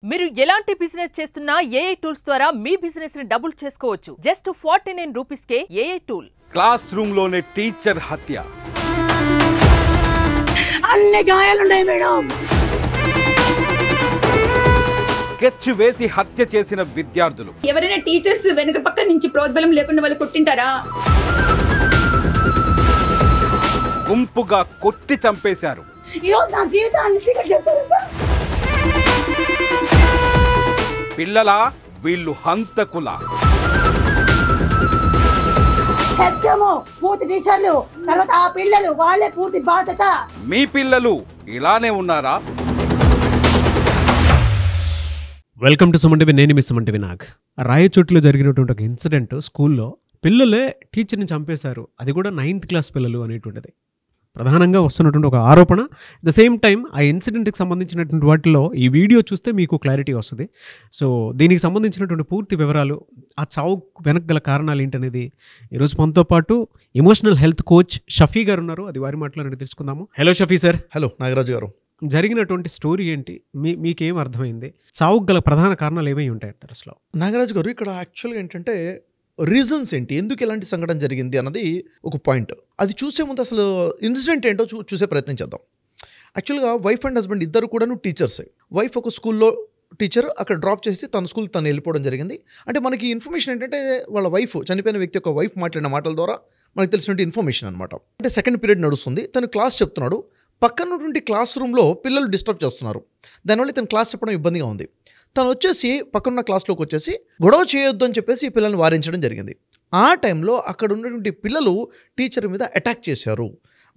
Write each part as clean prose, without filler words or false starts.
మీరు ఎలాంటి బిజినెస్ చేస్తున్నా ఏఐ టూల్స్ ద్వారా మీ బిజినెస్ ని డబుల్ చేసుకోవచ్చు. జస్ట్ 49 రూపీస్ కే ఏఐ టూల్. క్లాస్ రూమ్ లోనే టీచర్ హత్య. అన్ని గాయాలున్నాయి మేడం. స్కెచ్ వేసి హత్య చేసిన విద్యార్థులు. ఎవరైనా టీచర్స్ వెనుక పక్క నుంచి ప్రోద్బలం లేకుండా వాళ్ళు కొట్టింటారా? గుంపుగా కొట్టి చంపేశారు. నా జీవితాన్ని పిల్లల వీళ్ళు హంతకుల. పూర్తి టీచర్లు తర్వాత ఆ పిల్లలు వాళ్ళే పూర్తి బాధ్యత. మీ పిల్లలు ఇలానే ఉన్నారా? Welcome to Suman TV. నేను మీ సుమన్ టీవీ నాగ్. రాయచోటిలో జరిగినటువంటి ఒక ఇన్సిడెంట్, స్కూల్లో పిల్లలే టీచర్ని చంపేశారు, అది కూడా 9th క్లాస్ పిల్లలు అనేటువంటిది ప్రధానంగా వస్తున్నటువంటి ఒక ఆరోపణ. ద సేమ్ టైం ఆ ఇన్సిడెంట్కి సంబంధించినటువంటి వాటిలో ఈ వీడియో చూస్తే మీకు క్లారిటీ వస్తుంది. సో దీనికి సంబంధించినటువంటి పూర్తి వివరాలు, ఆ చావు వెనక గల కారణాలు ఏంటనేది ఈరోజు మనతో పాటు ఎమోషనల్ హెల్త్ కోచ్ షఫీ గారు ఉన్నారు. అది వారి మాటలో తెలుసుకుందాము. Hello Shafi sir. Hello Nagaraju గారు. జరిగినటువంటి స్టోరీ ఏంటి, మీకేం అర్థమైంది, చావుకు గల ప్రధాన కారణాలు ఏమై ఉంటాయంటారు అసలు? నాగరాజు గారు, ఇక్కడ యాక్చువల్గా ఏంటంటే రీజన్స్ ఏంటి, ఎందుకు ఇలాంటి సంఘటన జరిగింది అన్నది ఒక పాయింట్. అది చూసే ముందు అసలు ఇన్సిడెంట్ ఏంటో చూసే ప్రయత్నం చేద్దాం. యాక్చువల్గా వైఫ్ అండ్ హస్బెండ్ ఇద్దరు కూడాను టీచర్సే. వైఫ్ ఒక స్కూల్లో టీచర్, అక్కడ డ్రాప్ చేసి తన స్కూల్కి తను వెళ్ళిపోవడం జరిగింది. అంటే మనకి ఇన్ఫర్మేషన్ ఏంటంటే వాళ్ళ వైఫ్, చనిపోయిన వ్యక్తి యొక్క వైఫ్ మాట్లాడిన మాటల ద్వారా మనకు తెలిసినటువంటి ఇన్ఫర్మేషన్ అనమాట. అంటే సెకండ్ పీరియడ్ నడుస్తుంది, తను క్లాస్ చెప్తున్నాడు, పక్కనటువంటి క్లాస్ రూమ్లో పిల్లలు డిస్టర్బ్ చేస్తున్నారు. దానివల్ల తను క్లాస్ చెప్పడం ఇబ్బందిగా ఉంది. తను వచ్చేసి పక్కనున్న క్లాస్లోకి వచ్చేసి గొడవ చేయొద్దు అని చెప్పేసి ఈ పిల్లల్ని వారించడం జరిగింది. ఆ టైంలో అక్కడ ఉన్నటువంటి పిల్లలు టీచర్ మీద అటాక్ చేశారు.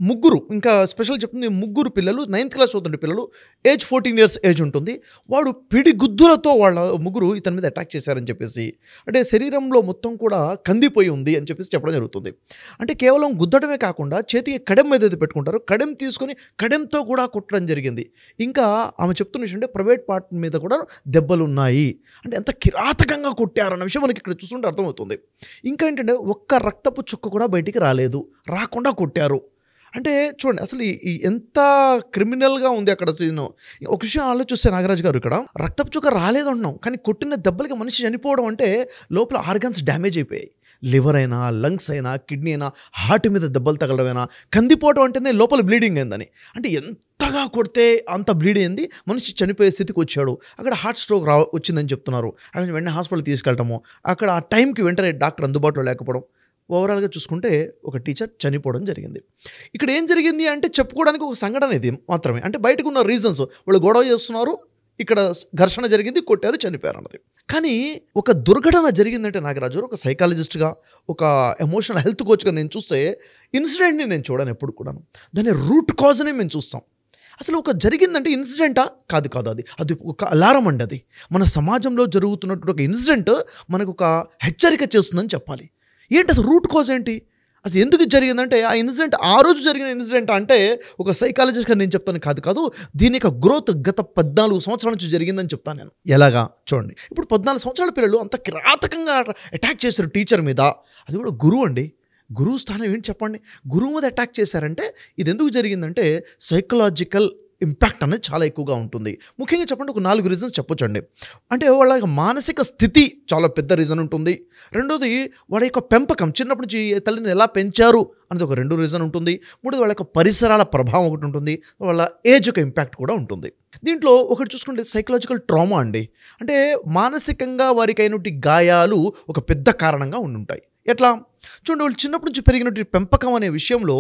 ముగ్గురు, ఇంకా స్పెషల్ చెప్తుంది, ముగ్గురు పిల్లలు 9th క్లాస్ చదువుతుండే పిల్లలు, ఏజ్ 14 years ఏజ్ ఉంటుంది. వాడు పిడి గుద్దులతో వాళ్ళ ముగ్గురు ఇతని మీద అటాక్ చేశారని చెప్పేసి, అంటే శరీరంలో మొత్తం కూడా కందిపోయి ఉంది అని చెప్పేసి చెప్పడం జరుగుతుంది. అంటే కేవలం గుద్దడమే కాకుండా చేతికి కడెం ఏదైతే పెట్టుకుంటారో కడెం తీసుకొని కడెంతో కూడా కొట్టడం జరిగింది. ఇంకా ఆమె చెప్తున్న విషయం అంటే ప్రైవేట్ పార్ట్ మీద కూడా దెబ్బలు ఉన్నాయి. అంటే ఎంత కిరాతకంగా కొట్టారన్న విషయం మనకి ఇక్కడ చూస్తుంటే అర్థమవుతుంది. ఇంకా ఏంటంటే ఒక్క రక్తపు చుక్క కూడా బయటికి రాకుండా కొట్టారు. అంటే చూడండి అసలు ఈ ఎంత క్రిమినల్గా ఉంది అక్కడ సీను. ఒక విషయం ఆలోచిస్తే నాగరాజు గారు, ఇక్కడ రక్తపు చుక్క రాలేదు అంటున్నాం, కానీ కొట్టిన దెబ్బలకి మనిషి చనిపోవడం అంటే లోపల ఆర్గన్స్ డ్యామేజ్ అయిపోయాయి. లివర్ అయినా, లంగ్స్ అయినా, కిడ్నీ అయినా, హార్ట్ మీద దెబ్బలు తగలడమైనా, కందిపోవడం అంటేనే లోపల బ్లీడింగ్ అయిందని. అంటే ఎంతగా కొడితే అంత బ్లీడ్ అయింది, మనిషి చనిపోయే స్థితికి వచ్చాడు. అక్కడ హార్ట్ స్ట్రోక్ వచ్చిందని చెప్తున్నారు. అక్కడ వెంటనే హాస్పిటల్ తీసుకెళ్ళటము, అక్కడ ఆ టైంకి వెంటనే డాక్టర్ అందుబాటులో లేకపోవడం, ఓవరాల్గా చూసుకుంటే ఒక టీచర్ చనిపోవడం జరిగింది. ఇక్కడ ఏం జరిగింది అంటే చెప్పుకోవడానికి ఒక సంఘటన ఇది మాత్రమే. అంటే బయటకు ఉన్న రీజన్స్, వాళ్ళు గొడవ చేస్తున్నారు, ఇక్కడ ఘర్షణ జరిగింది, కొట్టారు, చనిపోయారు అన్నది. కానీ ఒక దుర్ఘటన జరిగిందంటే నాగరాజు, ఒక సైకాలజిస్ట్గా, ఒక ఎమోషనల్ హెల్త్ కోచ్గా నేను చూస్తే ఇన్సిడెంట్ని నేను చూడను ఎప్పుడు కూడాను, దాని రూట్ కాజ్ని మేము చూస్తాం. అసలు ఒక జరిగిందంటే ఇన్సిడెంటా? కాదు, అది ఒక అలారం అండి. అది మన సమాజంలో జరుగుతున్నటువంటి ఒక ఇన్సిడెంట్ మనకు ఒక హెచ్చరిక చేస్తుందని చెప్పాలి. ఏంటి అసలు రూట్ కాజ్ ఏంటి, అసలు ఎందుకు జరిగిందంటే ఆ ఇన్సిడెంట్, ఆ రోజు జరిగిన ఇన్సిడెంట్ అంటే ఒక సైకాలజిస్ట్గా నేను చెప్తాను, కాదు దీని యొక్క గ్రోత్ గత 14 సంవత్సరాల నుంచి జరిగిందని చెప్తాను నేను. ఎలాగా చూడండి, ఇప్పుడు 14 సంవత్సరాల పిల్లలు అంత కిరాతకంగా అటాక్ చేశారు టీచర్ మీద, అది కూడా గురువు అండి. గురువు స్థానం ఏంటి చెప్పండి, గురువు మీద అటాక్ చేశారంటే ఇది ఎందుకు జరిగిందంటే సైకలాజికల్ ఇంపాక్ట్ అనేది చాలా ఎక్కువగా ఉంటుంది. ముఖ్యంగా చెప్పండి ఒక 4 రీజన్స్ చెప్పొచ్చండి. అంటే వాళ్ళ మానసిక స్థితి చాలా పెద్ద రీజన్ ఉంటుంది. రెండోది వాళ్ళ యొక్క పెంపకం, చిన్నప్పటి నుంచి తల్లిదండ్రులు ఎలా పెంచారు అనేది ఒక 2 రీజన్ ఉంటుంది. మూడోది వాళ్ళ యొక్క పరిసరాల ప్రభావం ఒకటి ఉంటుంది. వాళ్ళ ఏజ్ యొక్క ఇంపాక్ట్ కూడా ఉంటుంది. దీంట్లో ఒకటి చూసుకుంటే సైకలాజికల్ ట్రామా అండి. అంటే మానసికంగా వారికి అయినటువంటి గాయాలు ఒక పెద్ద కారణంగా ఉంటాయి. ఎట్లా చూడండి, వాళ్ళు చిన్నప్పటి నుంచి పెరిగినటువంటి పెంపకం అనే విషయంలో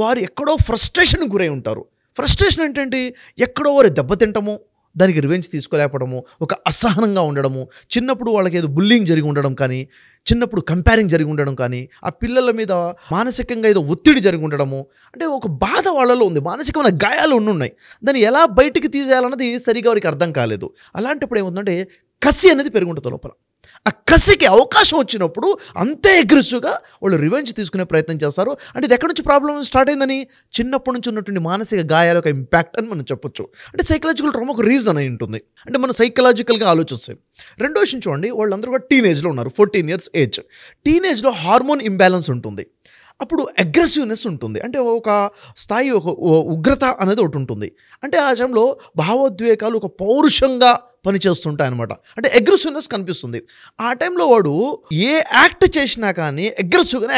వారు ఎక్కడో ఫ్రస్ట్రేషన్కి గురై ఉంటారు. ఫ్రస్ట్రేషన్ ఏంటంటే ఎక్కడో వారి దెబ్బతింటము, దానికి రివెంజ్ తీసుకోలేకపోవడము, ఒక అసహనంగా ఉండడము, చిన్నప్పుడు వాళ్ళకి ఏదో బుల్లింగ్ జరిగి ఉండడం కానీ, చిన్నప్పుడు కంపేరింగ్ జరిగి ఉండడం కానీ, ఆ పిల్లల మీద మానసికంగా ఏదో ఒత్తిడి జరిగి ఉండడము, అంటే ఒక బాధ వాళ్ళలో ఉంది, మానసికమైన గాయాలు ఉన్నాయి. దాన్ని ఎలా బయటికి తీసేయాలన్నది సరిగా వారికి అర్థం కాలేదు. అలాంటప్పుడు ఏముందంటే కసి అనేది పెరుగుంటుంది లోపల. ఆ కసికి అవకాశం వచ్చినప్పుడు అంతే అగ్రెసివ్గా వాళ్ళు రివెంజ్ తీసుకునే ప్రయత్నం చేస్తారు. అంటే ఇది ఎక్కడి నుంచి ప్రాబ్లం స్టార్ట్ అయిందని, చిన్నప్పటి నుంచి ఉన్నటువంటి మానసిక గాయాల యొక్క ఇంపాక్ట్ అని మనం చెప్పొచ్చు. అంటే సైకలాజికల్ ట్రామా ఒక రీజన్ అయి ఉంటుంది. అంటే మనం సైకలాజికల్గా ఆలోచిస్తాం. రెండో విషయం చూడండి, వాళ్ళందరూ కూడా టీనేజ్లో ఉన్నారు, 14 years ఏజ్. టీనేజ్లో హార్మోన్ ఇంబ్యాలెన్స్ ఉంటుంది. అప్పుడు అగ్రెసివ్నెస్ ఉంటుంది. అంటే ఒక స్థాయి, ఒక ఉగ్రత అనేది ఒకటి ఉంటుంది. అంటే ఆ సమయంలో భావోద్వేగాలు ఒక పౌరుషంగా పనిచేస్తుంటాయి అనమాట. అంటే అగ్రెసివ్నెస్ కనిపిస్తుంది. ఆ టైంలో వాడు ఏ యాక్ట్ చేసినా కానీ అగ్రెసివ్గా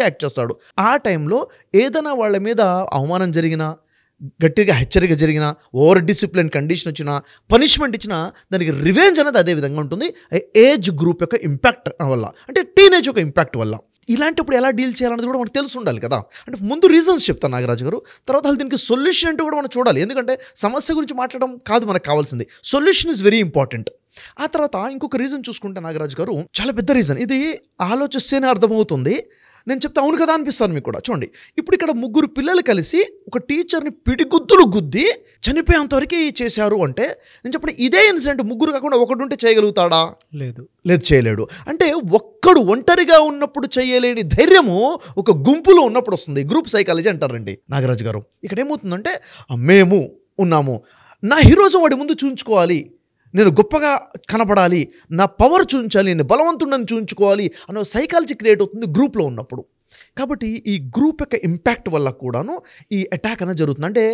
యాక్ట్ చేస్తాడు. ఆ టైంలో ఏదైనా వాళ్ళ మీద అవమానం జరిగినా, గట్టిగా హెచ్చరిక జరిగిన, ఓవర్ డిసిప్లిన్ కండిషన్ వచ్చినా, పనిష్మెంట్ ఇచ్చినా దానికి రివెంజ్ అనేది అదే విధంగా ఉంటుంది. ఏజ్ గ్రూప్ యొక్క ఇంపాక్ట్ వల్ల, అంటే టీనేజ్ యొక్క ఇంపాక్ట్ వల్ల. ఇలాంటప్పుడు ఎలా డీల్ చేయాలనేది కూడా మనకు తెలిసి ఉండాలి కదా. అంటే ముందు రీజన్స్ చెప్తాను నాగరాజు గారు, తర్వాత దీనికి సొల్యూషన్ అంటూ కూడా మనం చూడాలి. ఎందుకంటే సమస్య గురించి మాట్లాడడం కాదు మనకు కావాల్సింది, సొల్యూషన్ ఈజ్ వెరీ ఇంపార్టెంట్. ఆ తర్వాత ఇంకొక రీజన్ చూసుకుంటే నాగరాజు గారు, చాలా పెద్ద రీజన్ ఇది, ఆలోచిస్తేనే అర్థమవుతుంది. నేను చెప్తే అవును కదా అనిపిస్తాను మీకు కూడా. చూడండి, ఇప్పుడు ఇక్కడ 3 పిల్లలు కలిసి ఒక టీచర్ని పిడిగుద్దులు గుద్ది చనిపోయేంతవరకు చేశారు అంటే, నేను చెప్పండి ఇదే ఇన్సిడెంట్ 3 కాకుండా ఒకటి ఉంటే చేయగలుగుతాడా? లేదు, చేయలేడు. అంటే ఒక్కడు ఒంటరిగా ఉన్నప్పుడు చేయలేని ధైర్యము ఒక గుంపులో ఉన్నప్పుడు వస్తుంది. గ్రూప్ సైకాలజీ అంటారండి నాగరాజు గారు. ఇక్కడ ఏమవుతుందంటే, మేము ఉన్నాము, నా హీరోజం వాడి ముందు చూయించుకోవాలి, నేను గొప్పగా కనపడాలి, నా పవర్ చూపించాలి, నేను బలవంతుడని చూపించుకోవాలి అనే సైకాలజీ క్రియేట్ అవుతుంది గ్రూప్లో ఉన్నప్పుడు. కాబట్టి ఈ గ్రూప్ యొక్క ఇంపాక్ట్ వల్ల కూడాను ఈ అటాక్ అనేది జరుగుతుంది. అంటే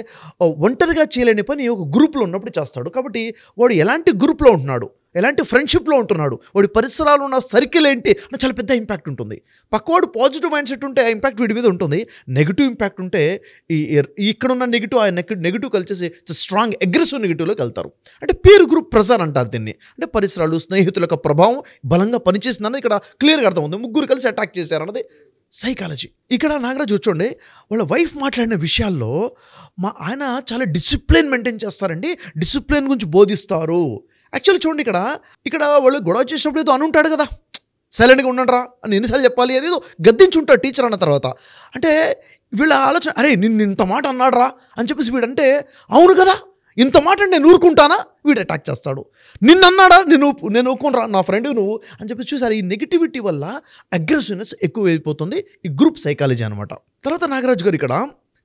ఒంటరిగా చేయలేని పని ఒక గ్రూప్లో ఉన్నప్పుడు చేస్తాడు. కాబట్టి వాడు ఎలాంటి గ్రూప్లో ఉంటున్నాడు, ఎలాంటి ఫ్రెండ్షిప్లో ఉంటున్నాడు, వాడి పరిసరాలు ఉన్న సర్కిల్ ఏంటి అంటే చాలా పెద్ద ఇంపాక్ట్ ఉంటుంది. పక్కవాడు పాజిటివ్ మైండ్ సెట్ ఉంటే ఆ ఇంపాక్ట్ వీడి మీద ఉంటుంది. నెగిటివ్ ఇంపాక్ట్ ఉంటే ఇక్కడున్న నెగిటివ్ కలిసేసి స్ట్రాంగ్ అగ్రెసివ్ నెగిటివ్లోకి వెళ్తారు. అంటే పీర్ గ్రూప్ ప్రెజర్ అంటారు దీన్ని. అంటే పరిసరాలు, స్నేహితుల యొక్క ప్రభావం బలంగా పనిచేసిందన్నది ఇక్కడ క్లియర్గా అర్థమవుతుంది. 3 కలిసి అటాక్ చేశారన్నది సైకాలజీ. ఇక్కడ నాగరాజు చూడండి, వాళ్ళ వైఫ్ మాట్లాడిన విషయాల్లో ఆయన చాలా డిసిప్లిన్ మెయింటైన్ చేస్తారండి, డిసిప్లిన్ గురించి బోధిస్తారు. యాక్చువల్లీ చూడండి, ఇక్కడ వాళ్ళు గొడవ చేసినప్పుడు ఏదో అనుంటాడు కదా, సైలెంట్గా ఉండండిరా అని ఎన్నిసార్లు చెప్పాలి అనేది గద్దించుంటాడు టీచర్ అన్న తర్వాత. అంటే వీళ్ళ ఆలోచన, అరే నిన్ను ఇంత మాట అన్నాడురా అని చెప్పేసి వీడంటే, అవును కదా ఇంత మాట అంటే నేను ఊరుకుంటానా, వీడు అటాక్ చేస్తాడు. నిన్ను అన్నాడా, నేను ఊరుకోనరా, నా ఫ్రెండ్ నువ్వు అని చెప్పి చూసారు. ఈ నెగిటివిటీ వల్ల అగ్రెసివ్నెస్ ఎక్కువ అయిపోతుంది. ఈ గ్రూప్ సైకాలజీ అనమాట. తర్వాత నాగరాజు గారు ఇక్కడ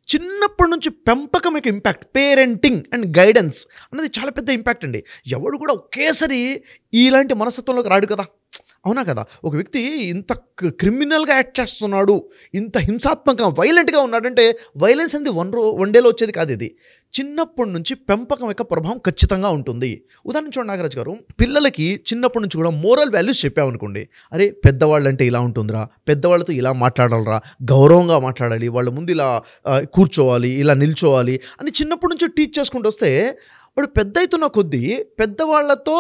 చిన్నప్పటి నుంచి పెంపకం యొక్క ఇంపాక్ట్, పేరెంటింగ్ అండ్ గైడెన్స్ అనేది చాలా పెద్ద ఇంపాక్ట్ అండి. ఎవడు కూడా ఒకేసారి ఇలాంటి మనస్తత్వంలోకి రాడు కదా, అవునా కదా. ఒక వ్యక్తి ఇంత క్రిమినల్గా యాక్ట్ చేస్తున్నాడు, ఇంత హింసాత్మకంగా వైలెంట్గా ఉన్నాడంటే వైలెన్స్ అనేది వన్ డేలో వచ్చేది కాదు. ఇది చిన్నప్పటి నుంచి పెంపకం యొక్క ప్రభావం ఖచ్చితంగా ఉంటుంది. ఉదాహరణ చూడండి నాగరాజు గారు, పిల్లలకి చిన్నప్పటి నుంచి కూడా మోరల్ వాల్యూస్ చెప్పామనుకోండి, అరే పెద్దవాళ్ళు అంటే ఇలా ఉంటుందిరా, పెద్దవాళ్ళతో ఇలా మాట్లాడాలరా, గౌరవంగా మాట్లాడాలి, వాళ్ళ ముందు ఇలా కూర్చోవాలి, ఇలా నిల్చోవాలి అని చిన్నప్పటి నుంచి టీచ్ చేసుకుంటూ వస్తే, వాడు పెద్ద అవుతున్న కొద్దీ పెద్దవాళ్లతో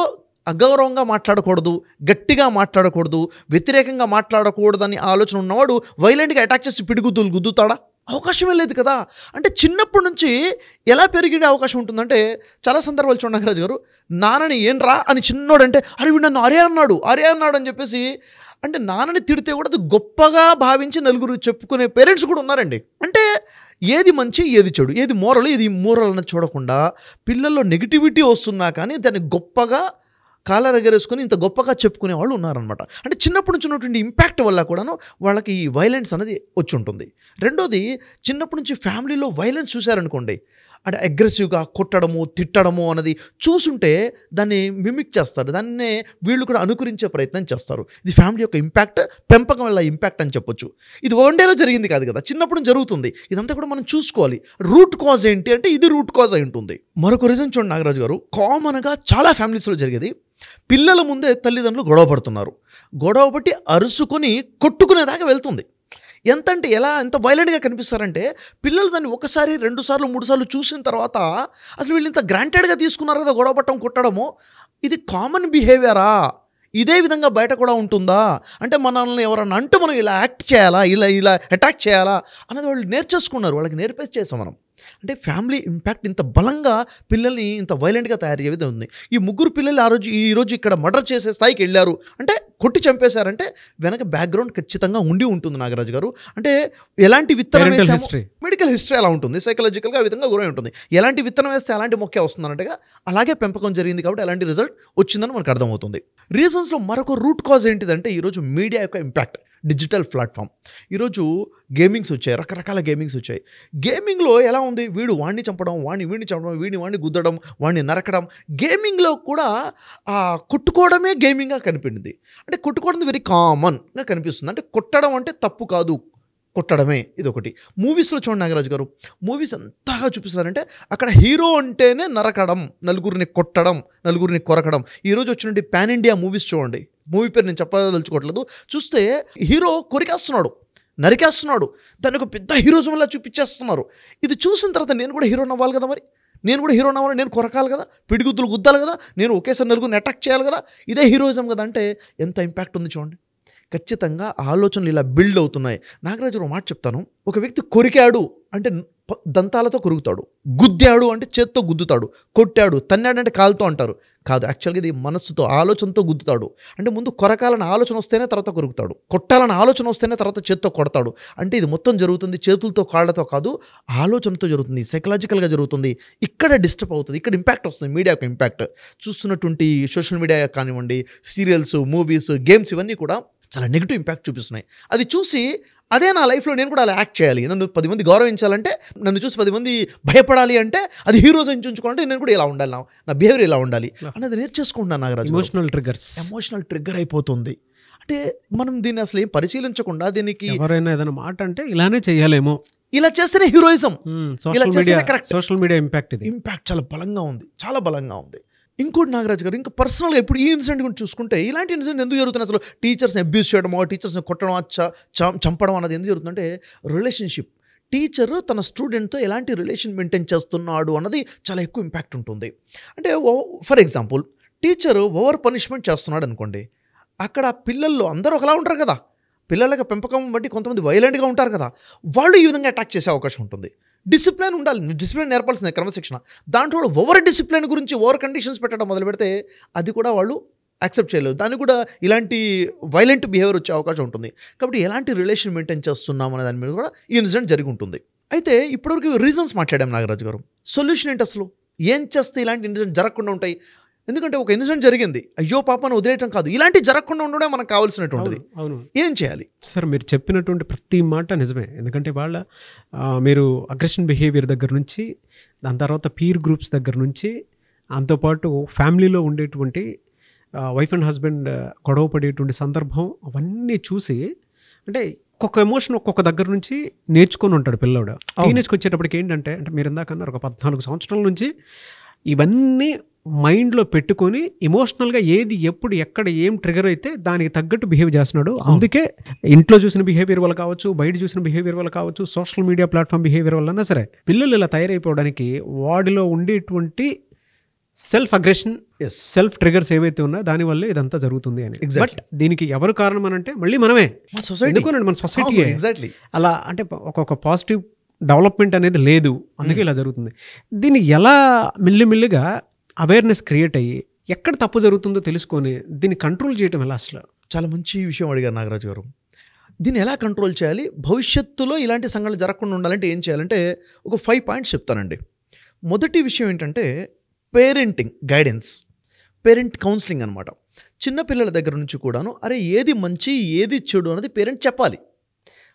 అగౌరవంగా మాట్లాడకూడదు, గట్టిగా మాట్లాడకూడదు, వ్యతిరేకంగా మాట్లాడకూడదని ఆలోచన ఉన్నవాడు వైలెంట్గా అటాక్ చేసి పిడిగుద్దులు గుద్దుతాడా? అవకాశమే లేదు కదా. అంటే చిన్నప్పటి నుంచి ఎలా పెరిగే అవకాశం ఉంటుందంటే, చాలా సందర్భాలు చూడండి నాగరాజు గారు, నాన్నని ఏం రా అని చిన్నోడంటే, అరే వీడు నన్ను అరే అన్నాడు అని చెప్పేసి, అంటే నాన్నని తిడితే కూడా అది గొప్పగా భావించి నలుగురు చెప్పుకునే పేరెంట్స్ కూడా ఉన్నారండి. అంటే ఏది మంచి ఏది చెడు, ఏది మోరల్ ఏది ఇమ్మోరల్ అన్నది చూడకుండా పిల్లల్లో నెగిటివిటీ వస్తున్నా కానీ దాన్ని గొప్పగా కాలర్ ఎగరేసుకొని ఇంత గొప్పగా చెప్పుకునే వాళ్ళు ఉన్నారనమాట. అంటే చిన్నప్పటి నుంచి ఉన్నటువంటి ఇంపాక్ట్ వల్ల కూడాను వాళ్ళకి ఈ వైలెన్స్ అనేది వచ్చి ఉంటుంది. రెండోది, చిన్నప్పటి నుంచి ఫ్యామిలీలో వైలెన్స్ చూశారనుకోండి, అంటే అగ్రెసివ్గా కొట్టడము, తిట్టడము అన్నది చూసుంటే దాన్ని మిమిక్ చేస్తారు, దాన్నే వీళ్ళు కూడా అనుకరించే ప్రయత్నం చేస్తారు. ఇది ఫ్యామిలీ యొక్క ఇంపాక్ట్, పెంపకం వల్ల ఇంపాక్ట్ అని చెప్పొచ్చు. ఇది వన్ డేలో జరిగింది కాదు కదా, చిన్నప్పుడు జరుగుతుంది. ఇదంతా కూడా మనం చూసుకోవాలి. రూట్ కాజ్ ఏంటి అంటే ఇది రూట్ కాజ్ అయి ఉంటుంది. మరొక రీజన్ చూడండి నాగరాజు గారు, కామన్గా చాలా ఫ్యామిలీస్లో జరిగేది, పిల్లల ముందే తల్లిదండ్రులు గొడవ పడుతున్నారు, గొడవ పట్టి అరుసుకొని కొట్టుకునేదాకా వెళ్తుంది. ఎంత వైలెంట్గా కనిపిస్తారంటే, పిల్లలు దాన్ని 1 సారి 2 సార్లు 3 సార్లు చూసిన తర్వాత అసలు వీళ్ళు ఇంత గ్రాంటెడ్గా తీసుకున్నారు కదా గొడవ పట్టడం, కొట్టడము, ఇది కామన్ బిహేవియరా, ఇదే విధంగా బయట కూడా ఉంటుందా, అంటే మనల్ని ఎవరన్నా అంటూ మనం ఇలా యాక్ట్ చేయాలా, ఇలా అటాక్ చేయాలా అనేది వాళ్ళు నేర్చేసుకున్నారు, వాళ్ళకి నేర్పేసి మనం. అంటే ఫ్యామిలీ ఇంపాక్ట్ ఇంత బలంగా పిల్లల్ని ఇంత వైలెంట్గా తయారు చేసేది ఉంది. ఈ 3 పిల్లలు ఈరోజు ఇక్కడ మర్డర్ చేసే స్థాయికి వెళ్ళారు అంటే, కొట్టి చంపేశారంటే వెనక బ్యాక్గ్రౌండ్ ఖచ్చితంగా ఉండి ఉంటుంది నాగరాజు గారు. అంటే ఎలాంటి విత్తనం వేస్తే మెడికల్ హిస్టరీ అలా ఉంటుంది, సైకలాజికల్గా ఆ విధంగా గురై ఉంటుంది. ఎలాంటి విత్తనం వేస్తే అలాంటి మొక్కే వస్తుందన్నట్టుగా అలాగే పెంపకం జరిగింది కాబట్టి అలాంటి రిజల్ట్ వచ్చిందని మనకు అర్థమవుతుంది. రీజన్స్లో మరొక రూట్ కాజ్ ఏంటిదంటే, ఈరోజు మీడియా యొక్క ఇంపాక్ట్, డిజిటల్ ప్లాట్ఫామ్. ఈరోజు గేమింగ్స్ వచ్చాయి, రకరకాల గేమింగ్స్ వచ్చాయి. గేమింగ్లో ఎలా ఉంది, వీడు వాడిని చంపడం, వీడిని చంపడం, వాడిని గుద్దడం, వాడిని నరకడం. గేమింగ్లో కూడా కొట్టుకోవడమే గేమింగ్గా కనిపించింది. అంటే కొట్టుకోవడం వెరీ కామన్గా కనిపిస్తుంది. అంటే కొట్టడం అంటే తప్పు కాదు, కొట్టడమే, ఇది ఒకటి. మూవీస్లో చూడండి నాగరాజు గారు, మూవీస్ ఎంతగా చూపిస్తున్నారంటే అక్కడ హీరో అంటేనే నరకడం, నలుగురిని కొట్టడం, నలుగురిని కొరకడం. ఈరోజు వచ్చినట్టు పాన్ ఇండియా మూవీస్ చూడండి, మూవీ పేరు నేను చెప్పదలుచుకోవట్లేదు, చూస్తే హీరో కొరికేస్తున్నాడు, నరికేస్తున్నాడు, దాన్ని ఒక పెద్ద హీరోజంలా చూపించేస్తున్నారు. ఇది చూసిన తర్వాత నేను కూడా హీరోని అవ్వాలి కదా, మరి నేను కూడా హీరోని అవ్వాలి, నేను కొరకాలి కదా, పిడిగుద్దులు గుద్దాలి కదా, నేను ఒకేసారి నలుగురిని అటాక్ చేయాలి కదా, ఇదే హీరోయిజం కదా. అంటే ఎంత ఇంపాక్ట్ ఉంది చూడండి. ఖచ్చితంగా ఆలోచనలు ఇలా బిల్డ్ అవుతున్నాయి. నాగరాజు ఒక మాట చెప్తాను, ఒక వ్యక్తి కొరికాడు అంటే దంతాలతో కొరుకుతాడు, గుద్దాడు అంటే చేత్తో గుద్దుతాడు, కొట్టాడు తన్నాడు అంటే కాలుతో అంటారు. కాదు, యాక్చువల్గా ఇది మనస్సుతో, ఆలోచనతో గుద్దుతాడు. అంటే ముందు కొరకాలని ఆలోచన వస్తేనే తర్వాత కొరుకుతాడు, కొట్టాలని ఆలోచన వస్తేనే తర్వాత చేత్తో కొడతాడు. అంటే ఇది మొత్తం జరుగుతుంది చేతులతో కాళ్ళతో కాదు, ఆలోచనతో జరుగుతుంది, సైకలాజికల్గా జరుగుతుంది. ఇక్కడ డిస్టర్బ్ అవుతుంది, ఇక్కడ ఇంపాక్ట్ వస్తుంది, మీడియాకు ఇంపాక్ట్. చూస్తున్నటువంటి సోషల్ మీడియా కానివ్వండి, సీరియల్స్, మూవీస్, గేమ్స్, ఇవన్నీ కూడా చాలా నెగిటివ్ ఇంపాక్ట్ చూపిస్తున్నాయి. అది చూసి అదే నా లైఫ్లో నేను కూడా అలా యాక్ట్ చేయాలి, నన్ను 10 మంది గౌరవించాలంటే, నన్ను చూసి 10 మంది భయపడాలి అంటే, అది హీరోస్ ఉంచుకోవాలంటే నేను కూడా ఇలా ఉండాలి, నా బిహేవియర్ ఇలా ఉండాలి అనేది నేర్చేసుకుంటున్నాను నాగరాజు. ఎమోషనల్ ట్రిగ్గర్ అయిపోతుంది. అంటే మనం దీన్ని అసలు ఏం పరిశీలించకుండా, దీనికి ఎవరైనా ఏదైనా మాట అంటే ఇలానే చేయాలేమో, ఇలా చేస్తేనే హీరోయిజం, ఇలా చేస్తేనే కరెక్ట్. సోషల్ మీడియా ఇంపాక్ట్ చాలా బలంగా ఉంది, చాలా బలంగా ఉంది. ఇంకోటి నాగరాజు గారు, ఇంకా పర్సనల్గా ఇప్పుడు ఈ ఇన్సిడెంట్ గురించి చూసుకుంటే, ఇలాంటి ఇన్సిడెంట్ ఎందుకు జరుగుతుంది అసలు? టీచర్స్ని అబ్యూస్ చేయడమో, టీచర్స్ని కొట్టడం, చంపడం అన్నది ఎందుకు జరుగుతుందంటే, రిలేషన్షిప్. టీచర్ తన స్టూడెంట్తో ఎలాంటి రిలేషన్ మెయింటైన్ చేస్తున్నాడు అన్నది చాలా ఎక్కువ ఇంపాక్ట్ ఉంటుంది. అంటే for example, teacher over punishment చేస్తున్నాడు అనుకోండి, అక్కడ పిల్లల్లో అందరూ ఒకలా ఉంటారు కదా, పిల్లలకి పెంపకం బట్టి కొంతమంది వైలెంట్గా ఉంటారు కదా, వాళ్ళు ఈ విధంగా అటాక్ చేసే అవకాశం ఉంటుంది. డిసిప్లిన్ ఉండాలి, డిసిప్లిన్ నేర్పాల్సిందే, క్రమశిక్షణ. దాంట్లో కూడా ఓవర్ డిసిప్లిన్ గురించి ఓవర్ కండిషన్స్ పెట్టడం మొదలు పెడితే అది కూడా వాళ్ళు యాక్సెప్ట్ చేయలేరు, దానికి కూడా ఇలాంటి వైలెంట్ బిహేవియర్ వచ్చే అవకాశం ఉంటుంది. కాబట్టి ఎలాంటి రిలేషన్ మెయింటైన్ చేస్తున్నాం అనే దాని మీద కూడా ఈ ఇన్సిడెంట్ జరిగి ఉంటుంది. అయితే ఇప్పటివరకు రీజన్స్ మాట్లాడాం నాగరాజు గారు. సొల్యూషన్ ఏంటి అసలు? ఏం చేస్తే ఇలాంటి ఇన్సిడెంట్ జరగకుండా ఉంటాయి? ఎందుకంటే ఒక ఇన్సిడెంట్ జరిగింది, అయ్యో పాపను వదిలేయటం కాదు, ఇలాంటి జరగకుండా ఉండడం మనకు కావాల్సినటువంటిది. అవును, ఏం చేయాలి సార్? మీరు చెప్పినటువంటి ప్రతి మాట నిజమే. ఎందుకంటే మీరు అగ్రెషన్ బిహేవియర్ దగ్గర నుంచి, దాని తర్వాత పీర్ గ్రూప్స్ దగ్గర నుంచి, దాంతోపాటు ఫ్యామిలీలో ఉండేటువంటి వైఫ్ అండ్ హస్బెండ్ గొడవ పడేటువంటి సందర్భం, అవన్నీ చూసి, అంటే ఒక్కొక్క ఎమోషన్ ఒక్కొక్క దగ్గర నుంచి నేర్చుకొని ఉంటాడు పిల్లోడు. టీనేజ్కి వచ్చేటప్పటికి ఏంటంటే, మీరు ఇందాకన్నారు ఒక 14 సంవత్సరాల నుంచి ఇవన్నీ మైండ్లో పెట్టుకొని ఎమోషనల్గా ఏది ఎప్పుడు ఎక్కడ ఏం ట్రిగర్ అయితే దానికి తగ్గట్టు బిహేవ్ చేస్తున్నాడు. అందుకే ఇంట్లో చూసిన బిహేవియర్ వల్ల కావచ్చు, బయట చూసిన బిహేవియర్ వల్ల కావచ్చు, సోషల్ మీడియా ప్లాట్ఫామ్ బిహేవియర్ వల్ల సరే, పిల్లలు ఇలా తయారైపోవడానికి వాడిలో ఉండేటువంటి సెల్ఫ్ అగ్రెషన్, సెల్ఫ్ ట్రిగర్స్ ఏవైతే ఉన్నాయో దానివల్లే ఇదంతా జరుగుతుంది అని. బట్ దీనికి ఎవరు కారణం అని అంటే మళ్ళీ మనమే, ఎందుకోనండి మన సొసైటీ ఎగ్జాక్ట్లీ అలా. అంటే ఒక్కొక్క పాజిటివ్ డెవలప్మెంట్ అనేది లేదు, అందుకే ఇలా జరుగుతుంది. దీన్ని ఎలా మెల్లిమెల్లిగా అవేర్నెస్ క్రియేట్ అయ్యి ఎక్కడ తప్పు జరుగుతుందో తెలుసుకొని దీన్ని కంట్రోల్ చేయడం ఎలా? అసలు చాలా మంచి విషయం అడిగారు నాగరాజు గారు. దీన్ని ఎలా కంట్రోల్ చేయాలి, భవిష్యత్తులో ఇలాంటి సంఘటనలు జరగకుండా ఉండాలంటే ఏం చేయాలంటే ఒక 5 పాయింట్స్ చెప్తానండి. మొదటి విషయం ఏంటంటే పేరెంటింగ్ గైడెన్స్, పేరెంట్ కౌన్సిలింగ్ అనమాట. చిన్నపిల్లల దగ్గర నుంచి కూడాను అరే ఏది మంచి ఏది చెడు అనేది పేరెంట్ చెప్పాలి.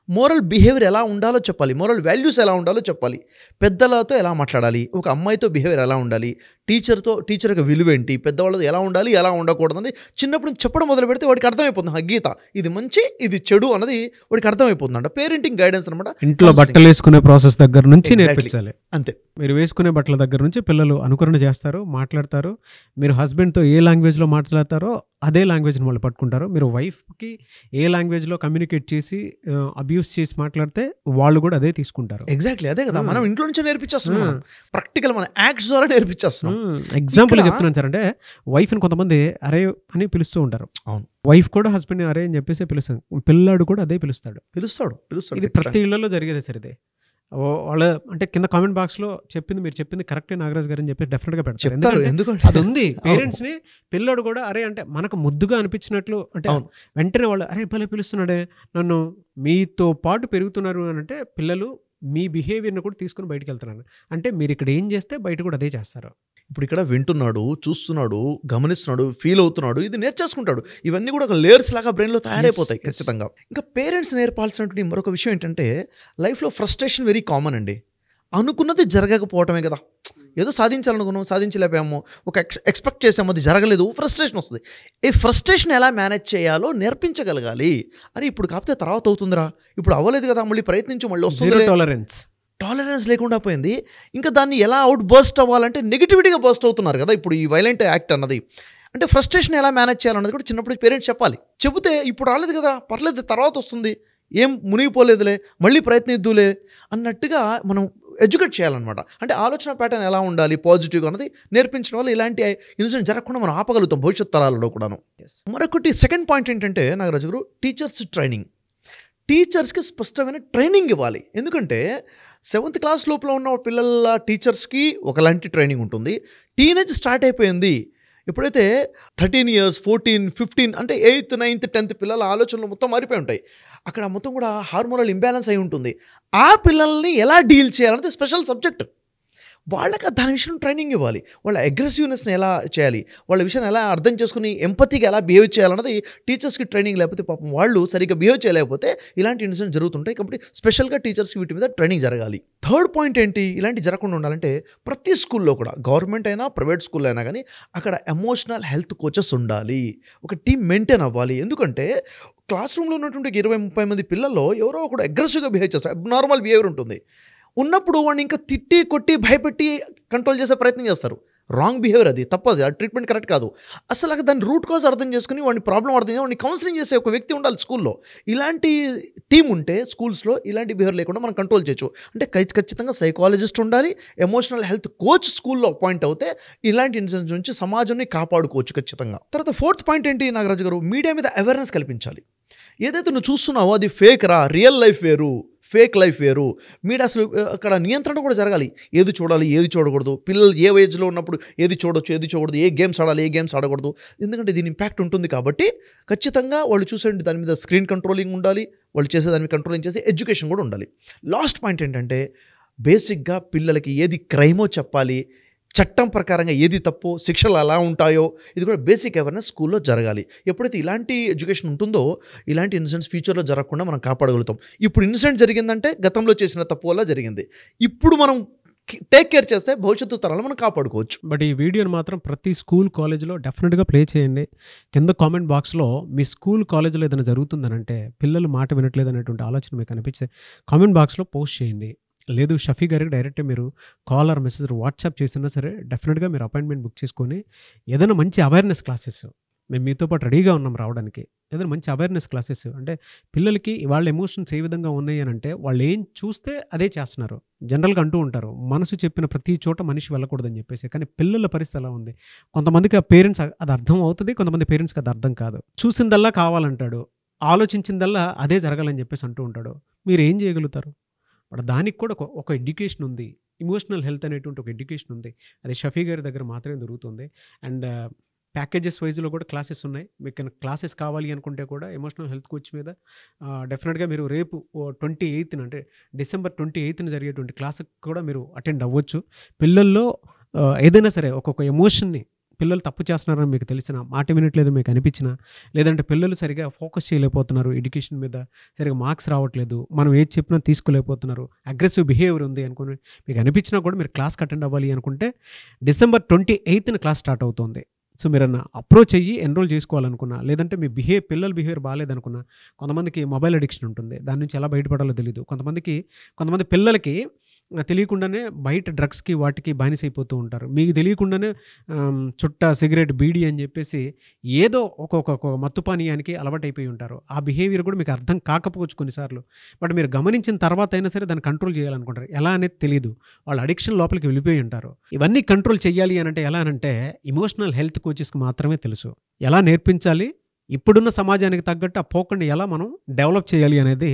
మోరల్ బిహేవియర్ ఎలా ఉండాలో చెప్పాలి, మోరల్ వాల్యూస్ ఎలా ఉండాలో చెప్పాలి, పెద్దలతో ఎలా మాట్లాడాలి, ఒక అమ్మాయితో బిహేవియర్ ఎలా ఉండాలి, టీచర్కి విలువేంటి, పెద్దవాళ్ళతో ఎలా ఉండాలి, ఎలా ఉండకూడదని చిన్నప్పుడు చెప్పడం మొదలు పెడితే వాడికి అర్థమైపోతుంది, గీత ఇది మంచి ఇది చెడు అన్నది వాడికి అర్థమైపోతుంది అంట. పేరెంటింగ్ గైడెన్స్ అనమాట. ఇంట్లో బట్టలు వేసుకునే ప్రాసెస్ దగ్గర నుంచి నేర్పించాలి. అంతే, మీరు వేసుకునే బట్టల దగ్గర నుంచి పిల్లలు అనుకరణ చేస్తారు, మాట్లాడతారు. మీరు హస్బెండ్తో ఏ లాంగ్వేజ్లో మాట్లాడతారో అదే లాంగ్వేజ్ని వాళ్ళు పట్టుకుంటారు. మీరు వైఫ్కి ఏ లాంగ్వేజ్లో కమ్యూనికేట్ చేసి అబ్యూస్ చేసి మాట్లాడితే వాళ్ళు కూడా అదే తీసుకుంటారు. ఎగ్జాక్ట్లీ అదే కదా, మనం ఇంట్లో నుంచే నేర్పించేస్తున్నాం, ప్రాక్టికల్ మన యాక్ట్స్ ద్వారా నేర్పించేస్తున్నాం. ఎగ్జాంపుల్ చెప్తున్నాను సార్, అంటే వైఫ్ని కొంతమంది అరే అని పిలుస్తూ ఉంటారు. అవును, వైఫ్ కూడా హస్బెండ్ని అరే అని చెప్పేసి పిలుస్తాడు, పిల్లాడు కూడా అదే పిలుస్తాడు. ఇది ప్రతి ఇళ్లలో జరిగేదే సార్. ఇది వాళ్ళ అంటే కింద కామెంట్ బాక్స్లో మీరు చెప్పింది కరెక్టే నాగరాజ్ గారు అని చెప్పి డెఫినెట్గా పెడతారు. ఎందుకంటే అది ఉంది, పేరెంట్స్ని పిల్లోడు కూడా అరే అంటే మనకు ముద్దుగా అనిపించినట్లు అంటే వెంటనే వాళ్ళు అరే భలే పిలుస్తున్నాడే నన్ను, మీతో పాటు పెరుగుతున్నారు అని అంటే పిల్లలు మీ బిహేవియర్ని కూడా తీసుకుని బయటకు వెళ్తున్నాను అంటే మీరు ఇక్కడ ఏం చేస్తే బయట కూడా అదే చేస్తారు. ఇప్పుడు ఇక్కడ వింటున్నాడు, చూస్తున్నాడు, గమనిస్తున్నాడు, ఫీల్ అవుతున్నాడు, ఇది నేర్చేసుకుంటాడు. ఇవన్నీ కూడా ఒక లేయర్స్ లాగా బ్రెయిన్లో తయారైపోతాయి ఖచ్చితంగా. ఇంకా పేరెంట్స్ నేర్పాల్సినటువంటి మరొక విషయం ఏంటంటే లైఫ్లో ఫ్రస్ట్రేషన్ వెరీ కామన్ అండి. అనుకున్నది జరగకపోవటమే కదా. ఏదో సాధించాలనుకున్నాం, సాధించలేకపోయాము, ఒక ఎక్స్పెక్ట్ చేసాము, అది జరగలేదు, ఫ్రస్ట్రేషన్ వస్తుంది. ఈ ఫ్రస్ట్రేషన్ ఎలా మేనేజ్ చేయాలో నేర్పించగలగాలి. అరే ఇప్పుడు కాకపోతే తర్వాత అవుతుందిరా, ఇప్పుడు అవ్వలేదు కదా, మళ్ళీ ప్రయత్నించు, మళ్ళీ వస్తుంది. టాలరెన్స్ లేకుండా పోయింది. ఇంకా దాన్ని ఎలా అవుట్ బర్స్ట్ అవ్వాలంటే నెగిటివిటీగా బర్స్ట్ అవుతున్నారు కదా ఇప్పుడు ఈ వైలెంట్ యాక్ట్ అన్నది. అంటే ఫ్రస్ట్రేషన్ ఎలా మేనేజ్ చేయాలన్నది కూడా చిన్నప్పుడు పేరెంట్స్ చెప్పాలి. చెబితే ఇప్పుడు రాలేదు కదా, పర్లేదు తర్వాత వస్తుంది, ఏం మునిగిపోలేదులే, మళ్ళీ ప్రయత్నిద్దులే అన్నట్టుగా మనం ఎడ్యుకేట్ చేయాలన్నమాట. అంటే ఆలోచన ప్యాటర్న్ ఎలా ఉండాలి పాజిటివ్గా అన్నది నేర్పించడం వల్ల ఇలాంటి ఇన్సిడెంట్ జరగకుండా మనం ఆపగలుగుతాం భవిష్యత్ తరాలలో కూడాను. మరొకటి సెకండ్ పాయింట్ ఏంటంటే నాగరాజు గారు, టీచర్స్ ట్రైనింగ్. టీచర్స్కి స్పష్టమైన ట్రైనింగ్ ఇవ్వాలి. ఎందుకంటే 7th క్లాస్ లోపల ఉన్న పిల్లల టీచర్స్కి ఒకలాంటి ట్రైనింగ్ ఉంటుంది. టీనేజ్ స్టార్ట్ అయిపోయింది, ఎప్పుడైతే 13 years 14, 15 అంటే 8th, 9th, 10th పిల్లల ఆలోచనలు మొత్తం మారిపోయి ఉంటాయి. అక్కడ మొత్తం కూడా హార్మోనల్ ఇంబ్యాలెన్స్ అయి ఉంటుంది. ఆ పిల్లల్ని ఎలా డీల్ చేయాలనేది స్పెషల్ సబ్జెక్ట్. వాళ్ళకి దాని విషయం ట్రైనింగ్ ఇవ్వాలి. వాళ్ళ అగ్రెసివ్నెస్ని ఎలా చేయాలి, వాళ్ళ విషయాన్ని ఎలా అర్థం చేసుకుని ఎంపతిగా ఎలా బిహేవ్ చేయాలన్నది టీచర్స్కి ట్రైనింగ్ లేకపోతే పాపం వాళ్ళు సరిగ్గా బిహేవ్ చేయలేకపోతే ఇలాంటి ఇన్సిడెంట్ జరుగుతుంటాయి. కాబట్టి స్పెషల్గా టీచర్స్కి వీటి మీద ట్రైనింగ్ జరగాలి. థర్డ్ పాయింట్ ఏంటి, ఇలాంటి జరగకుండా ఉండాలంటే ప్రతి స్కూల్లో కూడా, గవర్నమెంట్ అయినా ప్రైవేట్ స్కూల్లో అయినా కానీ, అక్కడ ఎమోషనల్ హెల్త్ కోచెస్ ఉండాలి. ఒక టీం మెయింటైన్ అవ్వాలి. ఎందుకంటే క్లాస్ రూమ్లో ఉన్నటువంటి 20-30 మంది పిల్లల్లో ఎవరో ఒకడు అగ్రెసివ్గా బిహేవ్ చేస్తారు, అబ్నార్మల్ బిహేవియర్ ఉంటుంది. ఉన్నప్పుడు వాడిని ఇంకా తిట్టి కొట్టి భయపెట్టి కంట్రోల్ చేసే ప్రయత్నం చేస్తారు. రాంగ్ బిహేవియర్, అది తప్పదు, ఆ ట్రీట్మెంట్ కరెక్ట్ కాదు. అసలు దాని రూట్ కాజ్ అర్థం చేసుకుని వాడిని ప్రాబ్లం అర్థం చేసుకుని వాడిని కౌన్సిలింగ్ చేసే ఒక వ్యక్తి ఉండాలి స్కూల్లో. ఇలాంటి టీం ఉంటే స్కూల్స్లో ఇలాంటి బిహేవియర్ లేకుండా మనం కంట్రోల్ చేయొచ్చు. అంటే ఖచ్చితంగా సైకాలజిస్ట్ ఉండాలి, ఎమోషనల్ హెల్త్ కోచ్ స్కూల్లో అపాయింట్ అవుతే ఇలాంటి ఇన్సిడెంట్స్ నుంచి సమాజాన్ని కాపాడుకోవచ్చు ఖచ్చితంగా. తర్వాత 4th పాయింట్ ఏంటి నాగరాజు గారు, మీడియా మీద అవేర్నెస్ కల్పించాలి. ఏదైతే నువ్వు చూస్తున్నావో అది ఫేక్ రా, రియల్ లైఫ్ వేరు, ఫేక్ లైఫ్ వేరు. మీరు అసలు అక్కడ నియంత్రణ కూడా జరగాలి. ఏది చూడాలి, ఏది చూడకూడదు, పిల్లలు ఏ ఏజ్లో ఉన్నప్పుడు ఏది చూడొచ్చు, ఏది చూడకూడదు, ఏ గేమ్స్ ఆడాలి, ఏ గేమ్స్ ఆడకూడదు. ఎందుకంటే దీని ఇంపాక్ట్ ఉంటుంది కాబట్టి ఖచ్చితంగా వాళ్ళు చూసే దాని మీద స్క్రీన్ కంట్రోలింగ్ ఉండాలి, వాళ్ళు చేసే దాని మీద కంట్రోలింగ్ చేసి ఎడ్యుకేషన్ కూడా ఉండాలి. లాస్ట్ పాయింట్ ఏంటంటే బేసిక్గా పిల్లలకి ఏది క్రైమో చెప్పాలి, చట్టం ప్రకారంగా ఏది తప్పో, శిక్షలు ఎలా ఉంటాయో, ఇది కూడా బేసిక్ అవేర్నెస్ స్కూల్లో జరగాలి. ఎప్పుడైతే ఇలాంటి ఎడ్యుకేషన్ ఉంటుందో ఇలాంటి ఇన్సిడెంట్స్ ఫ్యూచర్లో జరగకుండా మనం కాపాడగలుగుతాం. ఇప్పుడు ఇన్సిడెంట్ జరిగిందంటే గతంలో చేసిన తప్పు వల్ల జరిగింది. ఇప్పుడు మనం టేక్ కేర్ చేస్తే భవిష్యత్తు తరాలు మనం కాపాడుకోవచ్చు. బట్ ఈ వీడియోని మాత్రం ప్రతి స్కూల్ కాలేజ్లో డెఫినెట్గా ప్లే చేయండి. కింద కామెంట్ బాక్స్లో మీ స్కూల్ కాలేజ్లో ఏదైనా జరుగుతుందనంటే, పిల్లలు మాట వినట్లేదు అనేటువంటి ఆలోచన మీకు అనిపిస్తే కామెంట్ బాక్స్లో పోస్ట్ చేయండి. లేదు షఫీ గారికి డైరెక్ట్గా మీరు కాల్ ఆర్ మెసేజ్ వాట్సాప్ చేసినా సరే డెఫినెట్గా మీరు అపాయింట్మెంట్ బుక్ చేసుకొని ఏదైనా మంచి అవేర్నెస్ క్లాసెస్, మేము మీతో పాటు రెడీగా ఉన్నాం రావడానికి, ఏదైనా మంచి అవేర్నెస్ క్లాసెస్. అంటే పిల్లలకి వాళ్ళ ఎమోషన్స్ ఏ విధంగా ఉన్నాయి అని అంటే వాళ్ళు ఏం చూస్తే అదే చేస్తున్నారు. జనరల్గా అంటూ ఉంటారు మనసు చెప్పిన ప్రతి చోట మనిషి వెళ్ళకూడదని చెప్పేసి. కానీ పిల్లల పరిస్థితి ఎలా ఉంది, కొంతమందికి ఆ పేరెంట్స్ అది అర్థం అవుతుంది, కొంతమంది పేరెంట్స్కి అది అర్థం కాదు. చూసిందల్లా కావాలంటాడు, ఆలోచించిందల్లా అదే జరగాలని చెప్పేసి అంటూ ఉంటాడు. మీరు ఏం చేయగలుగుతారు? బట్ దానికి కూడా ఒక ఎడ్యుకేషన్ ఉంది, ఎమోషనల్ హెల్త్ అనేటువంటి ఒక ఎడ్యుకేషన్ ఉంది. అది షఫీ గారి దగ్గర మాత్రమే దొరుకుతుంది. అండ్ ప్యాకేజెస్ వైజ్లో కూడా క్లాసెస్ ఉన్నాయి. మీకు క్లాసెస్ కావాలి అనుకుంటే కూడా ఎమోషనల్ హెల్త్ కోచ్ మీద డెఫినెట్గా మీరు రేపు 28th అంటే December 28th జరిగేటువంటి క్లాస్కి కూడా మీరు అటెండ్ అవ్వచ్చు. పిల్లల్లో ఏదైనా సరే ఒక్కొక్క ఎమోషన్ని, పిల్లలు తప్పు చేస్తున్నారని మీకు తెలిసిన, మాట వినట్లేదు మీకు అనిపించినా, లేదంటే పిల్లలు సరిగా ఫోకస్ చేయలేకపోతున్నారు, ఎడ్యుకేషన్ మీద సరిగా మార్క్స్ రావట్లేదు, మనం ఏది చెప్పినా తీసుకోలేకపోతున్నారు, అగ్రెసివ్ బిహేవియర్ ఉంది అనుకుని మీకు అనిపించినా కూడా మీరు క్లాస్కి అటెండ్ అవ్వాలి అనుకుంటే December 28th క్లాస్ స్టార్ట్ అవుతుంది. సో మీరు అప్రోచ్ అయ్యి ఎన్రోల్ చేసుకోవాలనుకున్నా, లేదంటే మీ పిల్లల బిహేవియర్ బాగాలేదనుకున్నా, కొంతమందికి మొబైల్ అడిక్షన్ ఉంటుంది, దాని నుంచి ఎలా బయటపడాలో తెలియదు, కొంతమంది పిల్లలకి తెలియకుండానే బయట డ్రగ్స్కి వాటికి బానిసైపోతూ ఉంటారు. మీకు తెలియకుండానే చుట్ట, సిగరెట్, బీడీ అని చెప్పేసి ఏదో ఒక్కొక్క మత్తు పానీయానికి అలవాటైపోయి ఉంటారు. ఆ బిహేవియర్ కూడా మీకు అర్థం కాకపోవచ్చు కొన్నిసార్లు. బట్ మీరు గమనించిన తర్వాత అయినా సరే దాన్ని కంట్రోల్ చేయాలనుకుంటారు. ఎలా అనేది తెలియదు, వాళ్ళు అడిక్షన్ లోపలికి వెళ్ళిపోయి ఉంటారు. ఇవన్నీ కంట్రోల్ చేయాలి అనంటే ఎలా అనంటే ఎమోషనల్ హెల్త్ కోచెస్కి మాత్రమే తెలుసు. ఎలా నేర్పించాలి, ఇప్పుడున్న సమాజానికి తగ్గట్టు ఆ పోకుండా ఎలా మనం డెవలప్ చేయాలి అనేది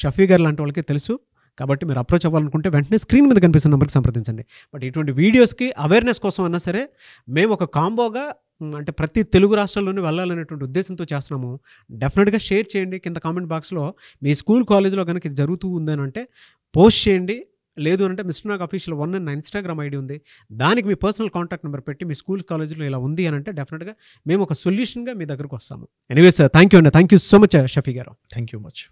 షఫీ గారు లాంటి వాళ్ళకి తెలుసు. కాబట్టి మీరు అప్రోచ్ అవ్వాలనుకుంటే వెంటనే స్క్రీన్ మీద కనిపిస్తున్న నెంబర్కి సంప్రదించండి. బట్ ఇటువంటి వీడియోస్కి అవేర్నెస్ కోసం అన్నా సరే మేము ఒక కాంబోగా, అంటే ప్రతి తెలుగు రాష్ట్రాల్లోనే వెళ్ళాలనేటువంటి ఉద్దేశంతో చేస్తున్నాము. డెఫినెట్గా షేర్ చేయండి. కింద కామెంట్ బాక్స్లో మీ స్కూల్ కాలేజ్లో కనుక ఇది జరుగుతూ ఉందని అంటే పోస్ట్ చేయండి. లేదు అంటే మిస్టర్ నాగ్ అఫీషియల్ 1 అన్న ఇన్స్టాగ్రామ్ ఐడి ఉంది, దానికి మీ పర్సనల్ కాంటాక్ట్ నెంబర్ పెట్టి మీ స్కూల్ కాలేజ్లో ఇలా ఉంది అని అంటే డెఫినెట్గా మేము ఒక సొల్యూషన్గా మీ దగ్గరకు వస్తాము. ఎనీవేస్ థ్యాంక్ యూ అండి, thank you so much Shafi గారు. Thank you much.